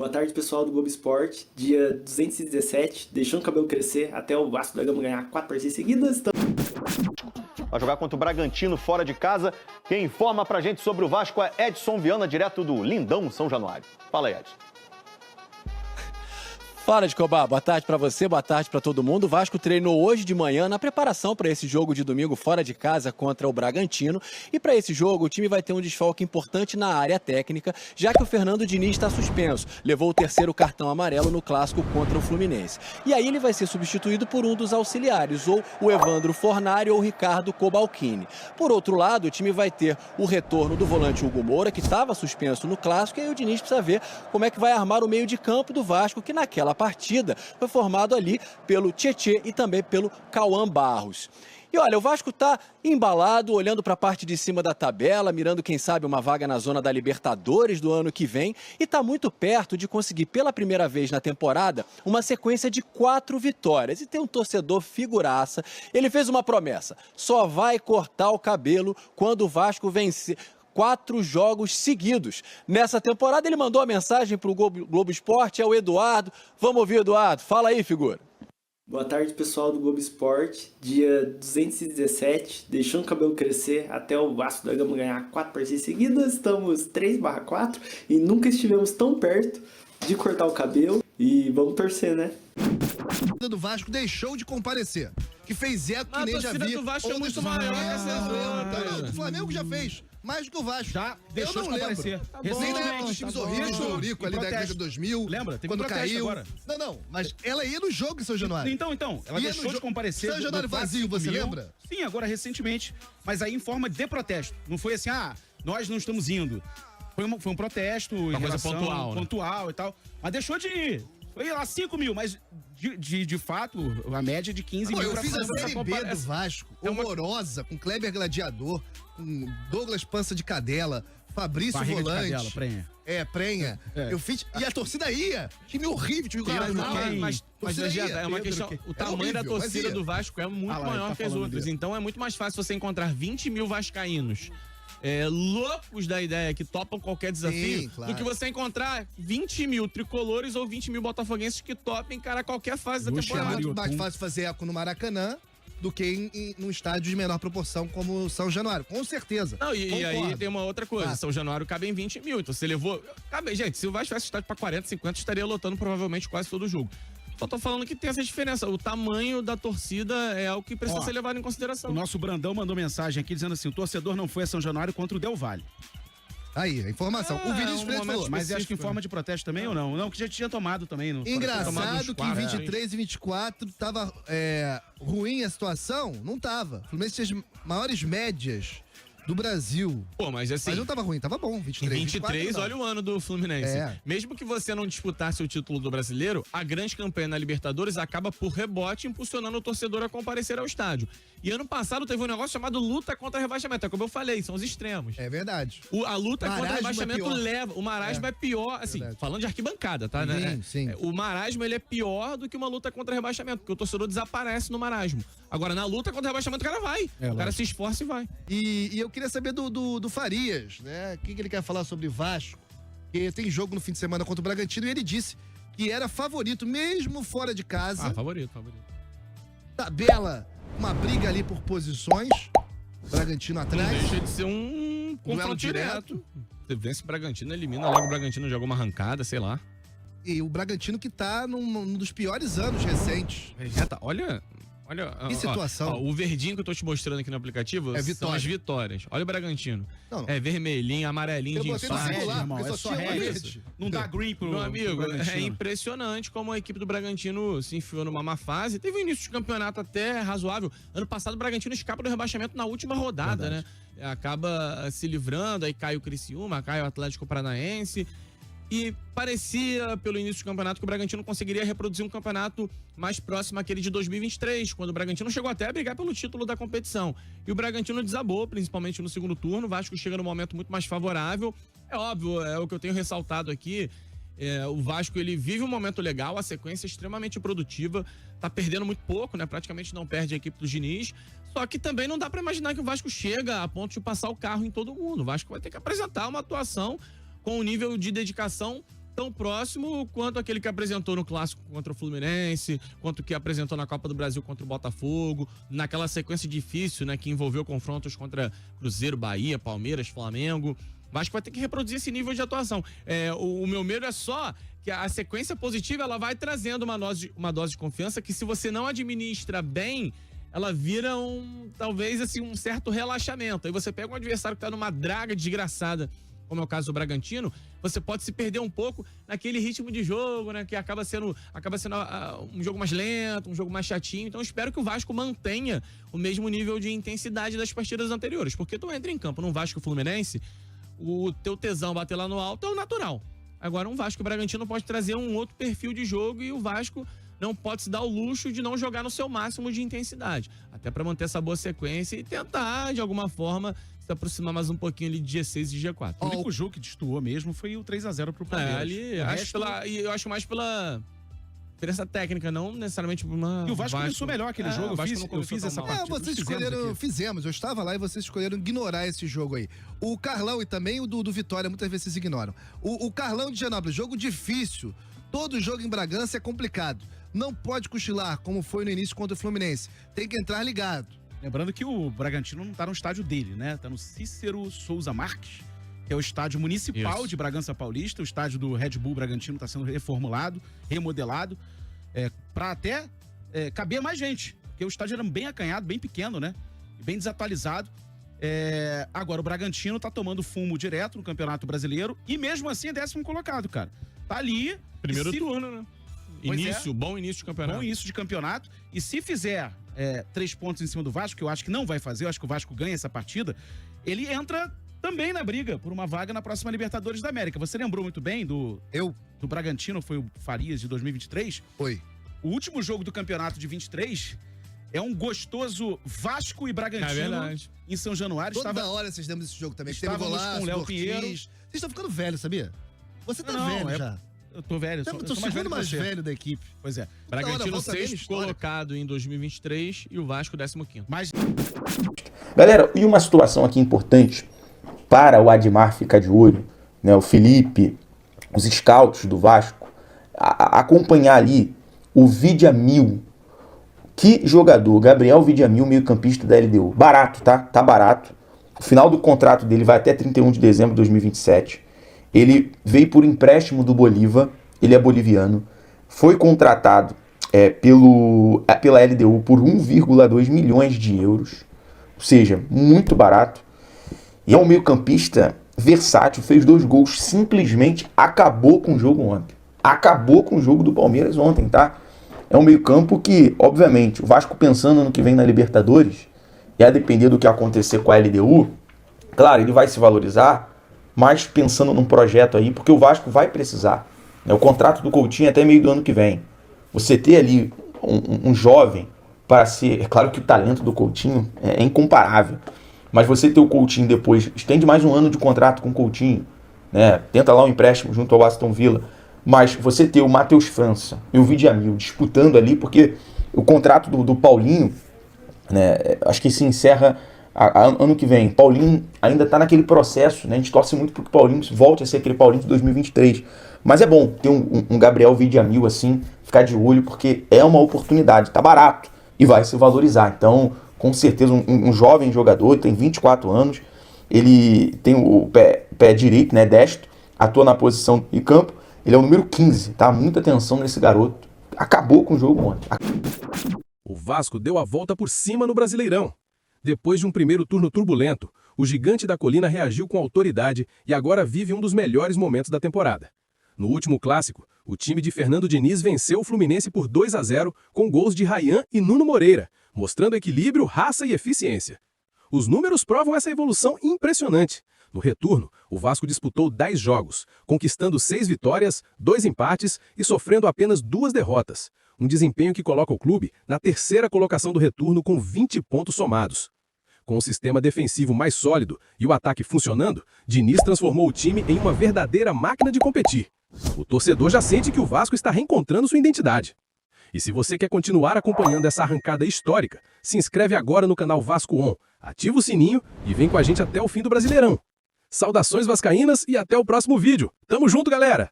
Boa tarde, pessoal do Globo Esporte. Dia 217, deixando o cabelo crescer até o Vasco da Gama ganhar 4 partidas seguidas. Vai jogar contra o Bragantino fora de casa. Quem informa pra gente sobre o Vasco é Edson Viana, direto do Lindão, São Januário. Fala aí, Edson. Fala, Escobar. Boa tarde pra você, boa tarde pra todo mundo. O Vasco treinou hoje de manhã na preparação para esse jogo de domingo fora de casa contra o Bragantino. E para esse jogo, o time vai ter um desfalque importante na área técnica, já que o Fernando Diniz está suspenso. Levou o terceiro cartão amarelo no clássico contra o Fluminense. E aí ele vai ser substituído por um dos auxiliares, ou o Evandro Fornari ou o Ricardo Cobalcini. Por outro lado, o time vai ter o retorno do volante Hugo Moura, que estava suspenso no clássico, e aí o Diniz precisa ver como é que vai armar o meio de campo do Vasco, que naquela partida foi formado ali pelo Tietê e também pelo Cauã Barros. E olha, o Vasco está embalado, olhando para a parte de cima da tabela, mirando, quem sabe, uma vaga na zona da Libertadores do ano que vem, e está muito perto de conseguir, pela primeira vez na temporada, uma sequência de 4 vitórias. E tem um torcedor figuraça, ele fez uma promessa: só vai cortar o cabelo quando o Vasco vencer 4 jogos seguidos. Nessa temporada ele mandou a mensagem para o Globo Esporte, é o Eduardo. Vamos ouvir, Eduardo. Fala aí, figura. Boa tarde, pessoal do Globo Esporte. Dia 217, deixando o cabelo crescer até o Vasco da Gama ganhar 4 partidas seguidas. Estamos 3/4 e nunca estivemos tão perto de cortar o cabelo. E vamos torcer, né? A do Vasco deixou de comparecer, que fez eco que nem já vi. A torcida do Vasco é muito maior que essas outras. Não, o Flamengo já fez. Mais do que o Vasco. Já deixou de comparecer. Nem na época dos times horríveis do Eurico, ali da década de 2000. Lembra? Teve quando caiu. agora. Não, mas ela ia no jogo em São Januário. Então, ela Ia deixou de comparecer. São Januário vazio, você lembra? Sim, agora recentemente. Mas aí em forma de protesto. Não foi assim, nós não estamos indo. Foi um protesto, uma coisa pontual e tal. Mas deixou de ir. Foi lá 5 mil, mas de fato, a média é de 15 mil. Eu fiz a Série B do Vasco, horrorosa, com Kleber Gladiador, com Douglas Pança de Cadela, Fabrício Barriga Volante. de cadela, prenha. Prenha. Eu fiz. E a torcida ia. Time horrível, time Mas é uma questão. O tamanho da torcida do Vasco é muito maior que as outras. Então é muito mais fácil você encontrar 20 mil vascaínos loucos da ideia, que topam qualquer desafio, do que você encontrar 20 mil tricolores ou 20 mil botafoguenses que topem, cara, qualquer fase da temporada. É muito mais fácil fazer eco no Maracanã do que num estádio de menor proporção como São Januário, com certeza. Não, e aí tem uma outra coisa, São Januário cabe em 20 mil, então você levou... Gente, se o Vasco tivesse estádio pra 40, 50, estaria lotando provavelmente quase todo o jogo. Só tô falando que tem essa diferença. O tamanho da torcida é algo que precisa ser levado em consideração. O nosso Brandão mandou mensagem aqui dizendo assim: o torcedor não foi a São Januário contra o Del Valle. Aí, a informação. O Vinícius Freire falou. Mas acho que em forma de protesto também ou não? Não, que já tinha tomado também. Engraçado que em 23 e 24 tava ruim a situação. Não tava. O Fluminense tinha as maiores médias do Brasil. Pô, mas assim... Mas não tava ruim, tava bom. 23, em 23, 24, olha o ano do Fluminense. Mesmo que você não disputasse o título do Brasileiro, a grande campanha na Libertadores acaba por rebote, impulsionando o torcedor a comparecer ao estádio. E ano passado teve um negócio chamado luta contra rebaixamento. É como eu falei, são os extremos. É verdade. A luta contra rebaixamento leva... O marasmo é pior, assim, falando de arquibancada, tá? Sim. O marasmo, ele é pior do que uma luta contra rebaixamento, porque o torcedor desaparece no marasmo. Agora, na luta contra rebaixamento, o cara vai. O cara se esforça e vai. E eu queria saber do Farias, né? O que ele quer falar sobre Vasco? Porque tem jogo no fim de semana contra o Bragantino e ele disse que era favorito, mesmo fora de casa. Favorito. Tabela, uma briga ali por posições. Bragantino atrás. Não deixa de ser um confronto direto. Você vence o Bragantino, elimina logo o Bragantino, joga uma arrancada, sei lá. E o Bragantino que tá num dos piores anos recentes. Olha, que situação. O verdinho que eu tô te mostrando aqui no aplicativo são as vitórias. Olha o Bragantino. Não. É vermelhinho, amarelinho de infarte. É só verde. Não dá green pro... Meu amigo, é impressionante como a equipe do Bragantino se enfiou numa má fase. Teve um início de campeonato até razoável. Ano passado o Bragantino escapa do rebaixamento na última rodada, né? Acaba se livrando, aí cai o Criciúma, cai o Atlético Paranaense. E parecia, pelo início do campeonato, que o Bragantino conseguiria reproduzir um campeonato mais próximo àquele de 2023, quando o Bragantino chegou até a brigar pelo título da competição. E o Bragantino desabou, principalmente no segundo turno. O Vasco chega num momento muito mais favorável. É óbvio, é o que eu tenho ressaltado aqui. O Vasco, ele vive um momento legal, a sequência é extremamente produtiva, tá perdendo muito pouco, né? Praticamente não perde a equipe do Diniz. Só que também não dá pra imaginar que o Vasco chega a ponto de passar o carro em todo mundo. O Vasco vai ter que apresentar uma atuação com um nível de dedicação tão próximo quanto aquele que apresentou no Clássico contra o Fluminense, quanto o que apresentou na Copa do Brasil contra o Botafogo, naquela sequência difícil, né, que envolveu confrontos contra Cruzeiro, Bahia, Palmeiras, Flamengo. O Vasco vai ter que reproduzir esse nível de atuação. O meu medo é só que a sequência positiva ela vai trazendo uma dose de confiança que, se você não administra bem, ela vira talvez assim, um certo relaxamento. Aí você pega um adversário que está numa draga desgraçada, como é o caso do Bragantino, você pode se perder um pouco naquele ritmo de jogo, né? Que acaba sendo um jogo mais lento, um jogo mais chatinho. Então eu espero que o Vasco mantenha o mesmo nível de intensidade das partidas anteriores. Porque tu entra em campo num Vasco Fluminense, o teu tesão bater lá no alto é o natural. Agora um Vasco Bragantino pode trazer um outro perfil de jogo e o Vasco não pode se dar o luxo de não jogar no seu máximo de intensidade. Até para manter essa boa sequência e tentar, de alguma forma, se aproximar mais um pouquinho ali de G6 e G4. O único jogo que destoou mesmo foi o 3-0 pro Palmeiras. Eu acho mais pela diferença técnica, não necessariamente por uma... E o Vasco começou melhor aquele jogo, eu fiz essa parte. Vocês escolheram, fizemos, eu estava lá e vocês escolheram ignorar esse jogo aí. O Carlão e também o do Vitória, muitas vezes vocês ignoram. O Carlão de Genópolis, jogo difícil. Todo jogo em Bragança é complicado. Não pode cochilar, como foi no início contra o Fluminense. Tem que entrar ligado. Lembrando que o Bragantino não tá no estádio dele, né? Tá no Cícero Souza Marques, que é o estádio municipal de Bragança Paulista. O estádio do Red Bull Bragantino tá sendo reformulado, remodelado, para até caber mais gente. Porque o estádio era bem acanhado, bem pequeno, né? Bem desatualizado. Agora o Bragantino tá tomando fumo direto no Campeonato Brasileiro e mesmo assim é 10º colocado, cara. Tá ali. Primeiro turno, né? Bom início de campeonato. Bom início de campeonato. E se fizer 3 pontos em cima do Vasco, que eu acho que não vai fazer, eu acho que o Vasco ganha essa partida, ele entra também na briga por uma vaga na próxima Libertadores da América. Você lembrou muito bem do Bragantino, foi o Farias de 2023? Foi. O último jogo do campeonato de 23 é um gostoso Vasco e Bragantino em São Januário. Toda hora vocês lembram desse jogo também. Estávamos com o Léo Pinheiro. Vocês estão ficando velhos, sabia? Você tá velho já. Eu tô velho. Eu tô segundo mais velho da equipe. Pois é. Bragantino 6º colocado em 2023 e o Vasco 15º. Galera, e uma situação aqui importante para o Admar ficar de olho, né? O Felipe, os scouts do Vasco, acompanhar ali o Vidiamil. Que jogador, Gabriel Vidiamil, meio-campista da LDU. Barato, tá? Tá barato. O final do contrato dele vai até 31 de dezembro de 2027. Ele veio por empréstimo do Bolívar, ele é boliviano, foi contratado pela LDU por 1,2 milhões de euros, ou seja, muito barato. E é um meio-campista versátil, fez 2 gols, simplesmente acabou com o jogo ontem. Acabou com o jogo do Palmeiras ontem, tá? É um meio-campo que, obviamente, o Vasco pensando no que vem na Libertadores, e a depender do que acontecer com a LDU, claro, ele vai se valorizar, mas pensando num projeto aí, porque o Vasco vai precisar. O contrato do Coutinho é até meio do ano que vem. Você ter ali um jovem para ser... É claro que o talento do Coutinho é incomparável, mas você ter o Coutinho depois, estende mais um ano de contrato com o Coutinho, né? Tenta lá um empréstimo junto ao Aston Villa, mas você ter o Matheus França e o Vidiamil disputando ali, porque o contrato do Paulinho, né, acho que se encerra ano que vem. Paulinho ainda está naquele processo, né? A gente torce muito para que o Paulinho volte a ser aquele Paulinho de 2023. Mas é bom ter um Gabriel Vidiamil assim, ficar de olho, porque é uma oportunidade, tá barato e vai se valorizar. Então, com certeza, um jovem jogador, tem 24 anos, ele tem o pé direito, né, destro, atua na posição de campo, ele é o número 15, tá? Muita atenção nesse garoto. Acabou com o jogo ontem. O Vasco deu a volta por cima no Brasileirão. Depois de um primeiro turno turbulento, o gigante da colina reagiu com autoridade e agora vive um dos melhores momentos da temporada. No último clássico, o time de Fernando Diniz venceu o Fluminense por 2-0 com gols de Ryan e Nuno Moreira, mostrando equilíbrio, raça e eficiência. Os números provam essa evolução impressionante. No retorno, o Vasco disputou 10 jogos, conquistando 6 vitórias, 2 empates e sofrendo apenas 2 derrotas. Um desempenho que coloca o clube na 3ª colocação do retorno com 20 pontos somados. Com o sistema defensivo mais sólido e o ataque funcionando, Diniz transformou o time em uma verdadeira máquina de competir. O torcedor já sente que o Vasco está reencontrando sua identidade. E se você quer continuar acompanhando essa arrancada histórica, se inscreve agora no canal Vasco On, ativa o sininho e vem com a gente até o fim do Brasileirão. Saudações vascaínas e até o próximo vídeo. Tamo junto, galera!